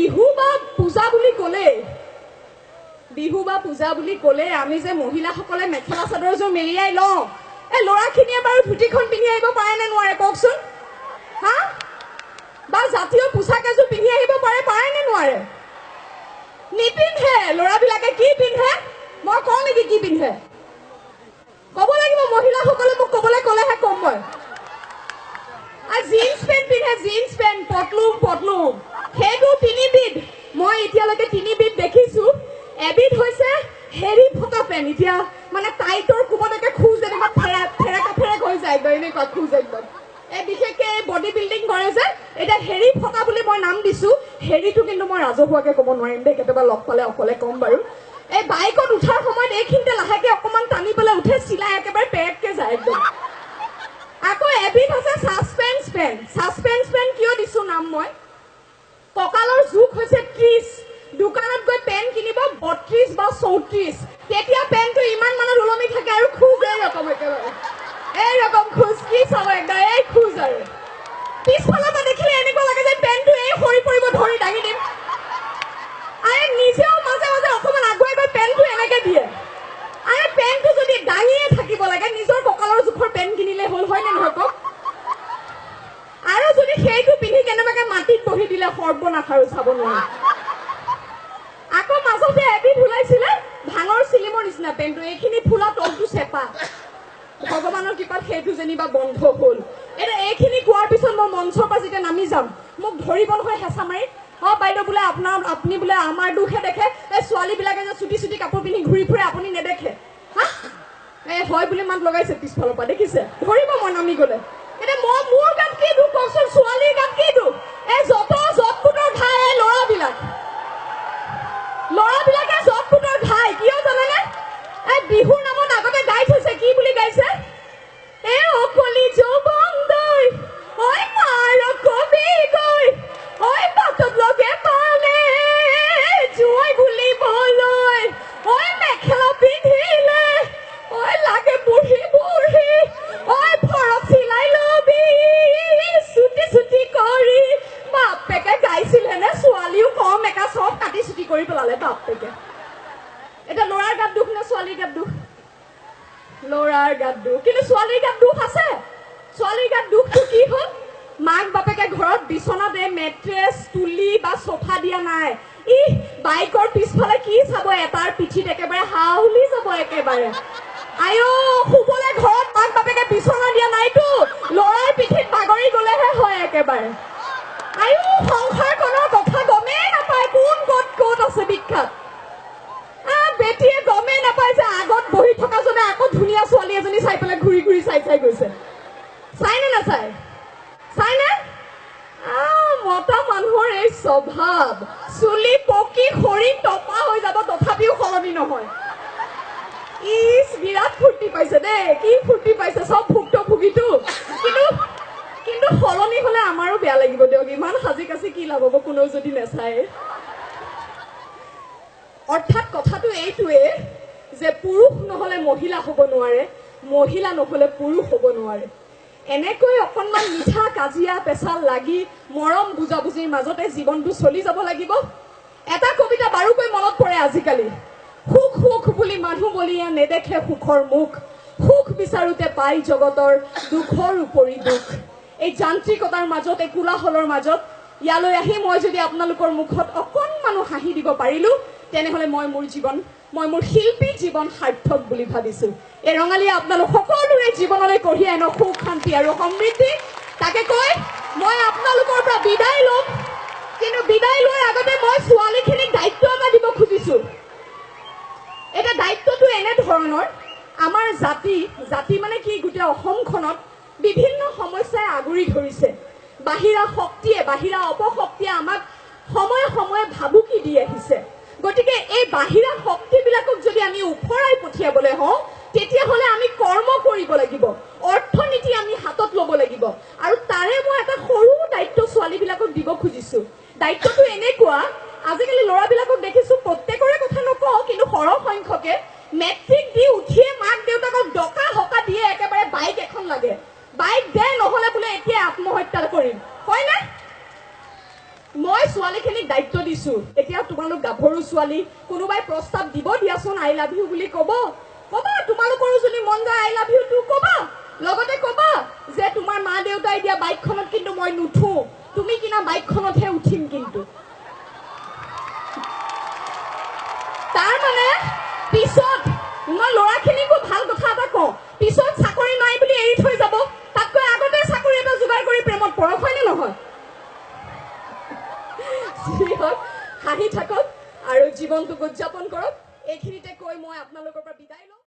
বিহু বা পূজা বুলি ক'লে আমি যে মহিলাসকলে মেখেলা চাদৰযোৰ মেৰিয়াই লওঁ, এই ল'ৰাখিনিয়ে বাৰু ধুতিখন পিন্ধি আহিব পাৰে নে নোৱাৰে কওকচোন? হা? বা জাতীয় পোছাক এযোৰ পিন্ধি আহিব পাৰে নে নোৱাৰে? নিপিন্ধে। ল'ৰাবিলাকে কি পিন্ধে মই কওঁ নেকি কি পিন্ধে? ক'ব লাগিব মহিলাসকলে, মোক ক'বলৈ ক'লেহে ক'ম মই। জিন্স পেণ্ট পিন্ধে, জিন্স পেণ্ট, পটলুম। সেইটো তিনিবিধ। মই এতিয়ালৈকে তিনিবিধ দেখিছো। এবিধ হৈছে হেৰি ফটা পেণ্ট, এতিয়া মানে টাইটৰ কোবলৈকে খোজ এনেকুৱা ফেৰেক হৈ যায়, এনেকুৱা খোজ একদম। বিশেষকে বডি বিল্ডিং কৰে যে, এতিয়া হেৰি ফটা বুলি মই নাম দিছো। হেৰিটো কিন্তু মই ৰাজহুৱাকে ক'ব নোৱাৰিম দেই, কেতিয়াবা লগ পালে অকলে ক'ম বাৰু। এই বাইকত উঠাৰ সময়ত এইখিনিতে লাহেকে অকমান টানি পেলাই উঠে, চিলাই একেবাৰে পেৰেককে যায় একদম। আকৌ এবিধ হৈছে ছাছপেন্স পেণ্ট কিয় দিছো নাম মই? কঁকালৰ জোখ হৈছে 30। দোকানত গৈ পেণ্ট কিনিব 32 বা 34। তেতিয়া পেণ্টটো ইমান মানত ওলমি থাকে আৰু খোজ এইৰকম একেবাৰে, এইৰকম খোজ। কি চাব একদম এই খোজ। আৰু পিছফালৰ পৰা দেখিলে এনেকুৱা লাগে যে পেণ্টটো এই সৰি পৰিব, ধৰি দাঙি দিম। আৰু নিজেও মাজে মাজে অকমান আগুৱাই গৈ পেণ্টটো এনেকে দিয়ে। আৰু পেণ্টটো যদি দাঙিয়ে থাকিব লাগে, নিজৰ কঁকালৰ জোখৰ পেণ্ট কিনিলে হ'ল, হয় নে নহয় কওক? আৰু যদি সেইটো পিন্ধি কেনেবাকে মাটিত বহি দিলে সৰ্বনাশ আৰু চাব নোৱাৰে। আকৌ মাজতে এবিধ ওলাইছিলে ভাঙৰ চিলিমৰ নিচিনা পেণ্টটো, এইখিনি ফুলা তলটো চেপা। ভগৱানৰ কৃপাত সেইটো যেনিবা বন্ধ হ'ল। এতিয়া এইখিনি কোৱাৰ পিছত মই মঞ্চৰ পৰা যেতিয়া নামি যাম, মোক ধৰিব নহয় হেঁচা মাৰি। বাইদেউ বোলে আপুনি বোলে আমাৰ দুখে দেখে, এই ছোৱালীবিলাকে যে চুটি কাপোৰ পিন্ধি ঘূৰি ফুৰে আপুনি নেদেখে। হা? হয় বুলি মাত লগাইছে পিছফালৰ পৰা, দেখিছে? ধৰিব মই নামি গ'লে। এতিয়া মোৰ গাত কি দুখ কওকচোন? ছোৱালীৰ গাত কি দুখ? এই জটপুটৰ ঘাই এই ল'ৰাবিলাকে জটপুটৰ ঘাই। কিয় জানেনে? এই বিহুৰ নামত আগতে গাই থৈছে, কি বুলি গাইছে? এ অকলি যৌৱন দৈ, ঐ মাৰ কবি গৈ, ঐ বাটত লগে পালে জুই গুলিবলৈ, ঐ মেখেলা পিন্ধিলে, ঐ লাগে বুঢ়ী, ঐ ফৰক চিলাই লবি চুটি কৰি। বাপেকে গাইছিলে নে? ছোৱালীও কম একা চব কাটি চুটি কৰি পেলালে বাপেকে। এতিয়া ল'ৰাৰ গাত দুখ নে ছোৱালীৰ গাত দুখ? ল'ৰাৰ গাত দুখ। কিন্তু ছোৱালীৰ গাত দুখ আছে। ছোৱালীৰ গাত দুখটো কি হ'ল? মাক বাপেকে ঘৰত বিচনাত মেট্ৰেছ, তুলি বা চফা দিয়া নাই। বাইকৰ পিছফালে কি চাব? এটাৰ পিঠিত একেবাৰে হাউলি যাব একেবাৰে। শুবলৈ ঘৰত মাক বাপেকে বিচনা দিয়া নাইতো, ল'ৰাৰ পিঠিত বাগৰি গলেহে হয় একেবাৰে। সংসাৰখনৰ কথা গমেই নাপায়, কোন ক'ত আছে বিখ্যাত। বেটিয়ে গমেই নাপায় যে আগত বহি থকা জনে আকৌ ধুনীয়া ছোৱালী এজনী চাই পেলাই ঘূৰি চাই গৈছে। চাই নে নাচাই? চাই নে? মতা মানুহৰ এই স্বভাৱ, চুলি পকি সৰি টপা হৈ যাব তথাপিও সলনি নহয়। বিৰাট ফূৰ্তি পাইছে দেই, কি ফূৰ্তি পাইছে, চব ভুক্তভোগীটো। কিন্তু সলনি হলে আমাৰো বেয়া লাগিব দিয়ক, ইমান সাজি কাচি কি লাভ হব কোনেও যদি নেচায়। অৰ্থাৎ কথাটো এইটোৱে যে পুৰুষ নহলে মহিলা হ'ব নোৱাৰে, মহিলা নহলে পুৰুষ হ'ব নোৱাৰে। এনেকৈ অকণমান মিঠা কাজিয়া পেচাল লাগি মৰম বুজাবুজিৰ মাজতে জীৱনটো চলি যাব লাগিব। এটা কবিতা বাৰুকৈ মনত পৰে আজিকালি, সুখ বুলি মানুহ বলিয়া নেদেখে সুখৰ মুখ, সুখ বিচাৰোতে পাই জগতৰ দুখৰ উপৰি দুখ। এই যান্ত্ৰিকতাৰ মাজত, এই কোলাহলৰ মাজত ইয়ালৈ আহি মই যদি আপোনালোকৰ মুখত অকণমানো হাঁহি দিব পাৰিলো, তেনেহলে মই মোৰ শিল্পী জীৱন সাৰ্থক বুলি ভাবিছো। এই ৰঙালীয়ে আপোনালোক সকলোৰে জীৱনলৈ কঢ়িয়াই আনক সুখ, শান্তি আৰু সমৃদ্ধি। তাকে কৈ মই আপোনালোকৰ পৰা বিদায় ল'ম। কিন্তু বিদায় লোৱাৰ আগতে মই ছোৱালীখিনিক দায়িত্ব এটা দিব খুজিছো। এতিয়া দায়িত্বটো এনেধৰণৰ, আমাৰ জাতি মানে কি, গোটেই অসমখনত বিভিন্ন সমস্যাই আগুৰি ধৰিছে। বাহিৰা অপশক্তিয়ে আমাক সময়ে সময়ে ভাবুকি দি আহিছে। গতিকে এই বাহিৰা শক্তিবিলাকক যদি আমি উফৰাই পঠিয়াবলৈ হওঁ, তেতিয়াহ'লে আমি কৰ্ম কৰিব লাগিব, অৰ্থনীতি আমি হাতত ল'ব লাগিব। আৰু তাৰে মই এটা সৰু দায়িত্ব ছোৱালীবিলাকক দিব খুজিছো। দায়িত্বটো এনেকুৱা, আজিকালি ল'ৰাবিলাকক দেখিছো, প্ৰত্যেকৰে কথা নকওঁ, কিন্তু সৰহ সংখ্যকে মেট্ৰিক দি উঠিয়ে মাক দেউতাকক ডকা হকা দিয়ে, একেবাৰে বাইক এখন লাগে, বাইক দে নহলে বোলে এতিয়া আত্মহত্যা কৰিম, হয় নে? মই ছোৱালীখিনিক দায়িত্ব দিছো এতিয়া তোমালোক গাভৰু ছোৱালী কোনোবাই প্ৰস্তাৱ দিব দিয়াচোন আই লাভ ইউ বুলি ক'বা তোমালোকৰো যদি মন যায় আই লাভ ইউ টু ক'বা লগতে ক'বা যে তোমাৰ মা দেউতাই দিয়া বাইকখনত কিন্তু মই নুঠো তুমি কিনা বাইকখনতহে উঠিম কিন্তু তাৰ মানে পিছত মই ল'ৰাখিনিকো ভাল কথা এটা কওঁ পিছত চাকৰি নাই বুলি এৰি থৈ যাব তাতকৈ আগতে চাকৰি এটা যোগাৰ কৰি প্ৰেমত পৰক হয়নে নহয় হাঁহি থাকক আৰু জীৱনটোক উদযাপন কৰক এইখিনিতে কৈ মই আপোনালোকৰ পৰা বিদায় লওঁ